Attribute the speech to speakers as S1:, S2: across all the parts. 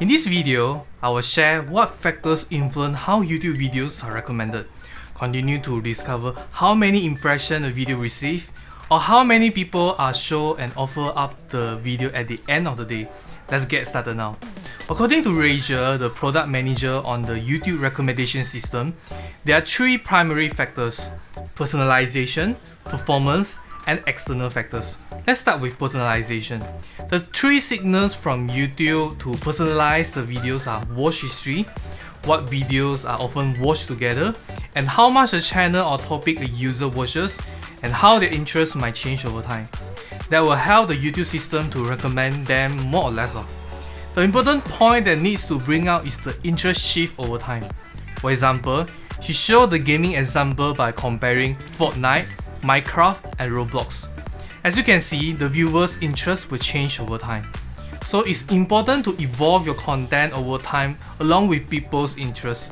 S1: In this video, I will share what factors influence how YouTube videos are recommended, continue to discover how many impressions a video receives, or how many people are shown and offer up the video at the end of the day. Let's get started now. According to Rachel, the product manager on the YouTube recommendation system, there are three primary factors: personalization, performance, and external factors. Let's start with personalization. The three signals from YouTube to personalize the videos are watch history, what videos are often watched together, and how much a channel or topic a user watches, and how their interests might change over time. That will help the YouTube system to recommend them more or less of. The important point that needs to bring out is the interest shift over time. For example, she showed the gaming example by comparing Fortnite, Minecraft, and Roblox. As you can see, the viewers' interest will change over time. So it's important to evolve your content over time along with people's interests.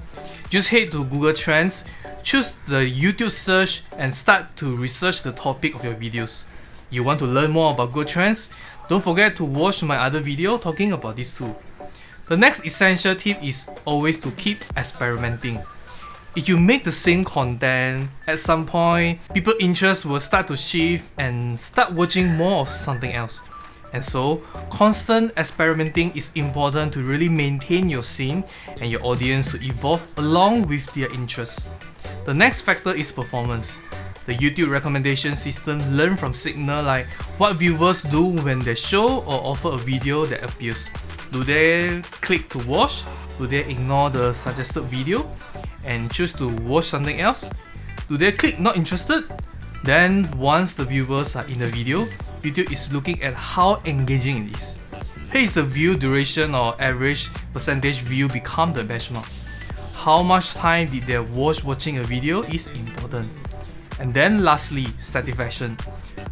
S1: Just head to Google Trends, choose the YouTube search, and start to research the topic of your videos. You want to learn more about Google Trends? Don't forget to watch my other video talking about this too. The next essential tip is always to keep experimenting. If you make the same content, at some point, people's interest will start to shift and start watching more of something else. And so, constant experimenting is important to really maintain your scene and your audience to evolve along with their interests. The next factor is performance. The YouTube recommendation system learns from signals like what viewers do when they show or offer a video that appears. Do they click to watch? Do they ignore the suggested video and choose to watch something else? Do they click not interested? Then once the viewers are in the video, YouTube is looking at how engaging it is. Here is the view duration or average percentage view become the benchmark. How much time did they watching a video is important. And then lastly, satisfaction.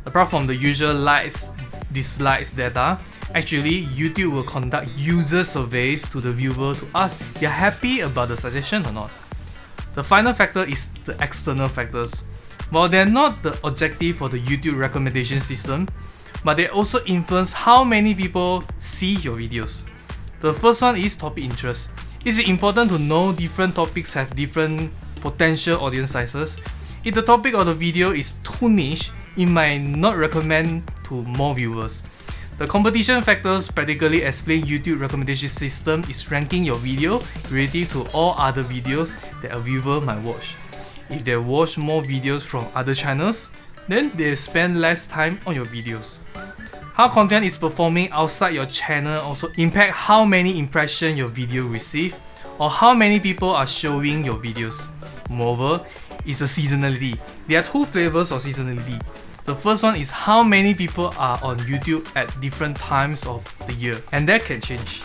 S1: Apart from the usual likes, dislikes data, actually YouTube will conduct user surveys to the viewer to ask if they are happy about the suggestion or not. The final factor is the external factors. While they are not the objective for the YouTube recommendation system, but they also influence how many people see your videos. The first one is topic interest. It is important to know different topics have different potential audience sizes. If the topic of the video is too niche, it might not recommend to more viewers. The competition factors practically explain YouTube recommendation system is ranking your video relative to all other videos that a viewer might watch. If they watch more videos from other channels, then they spend less time on your videos. How content is performing outside your channel also impact how many impressions your video receive or how many people are showing your videos. Moreover, it's a seasonality. There are two flavors of seasonality. The first one is how many people are on YouTube at different times of the year, and that can change.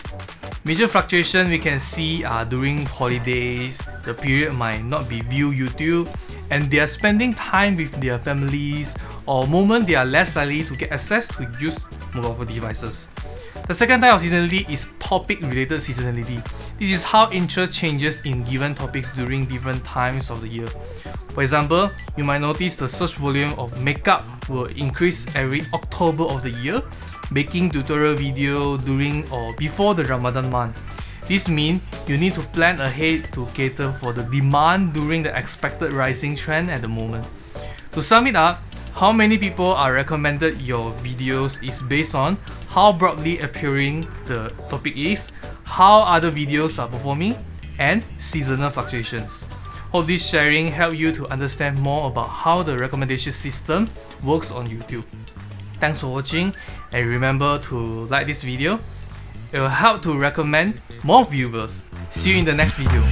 S1: Major fluctuation we can see are during holidays, the period might not be view YouTube, and they are spending time with their families, or moment they are less likely to get access to use mobile devices. The second type of seasonality is topic-related seasonality. This is how interest changes in given topics during different times of the year. For example, you might notice the search volume of makeup will increase every October of the year, baking tutorial video during or before the Ramadan month. This means you need to plan ahead to cater for the demand during the expected rising trend at the moment. To sum it up, how many people are recommended your videos is based on how broadly appearing the topic is, how other videos are performing, and seasonal fluctuations. Hope this sharing helped you to understand more about how the recommendation system works on YouTube. Thanks for watching, and remember to like this video. It will help to recommend more viewers. See you in the next video.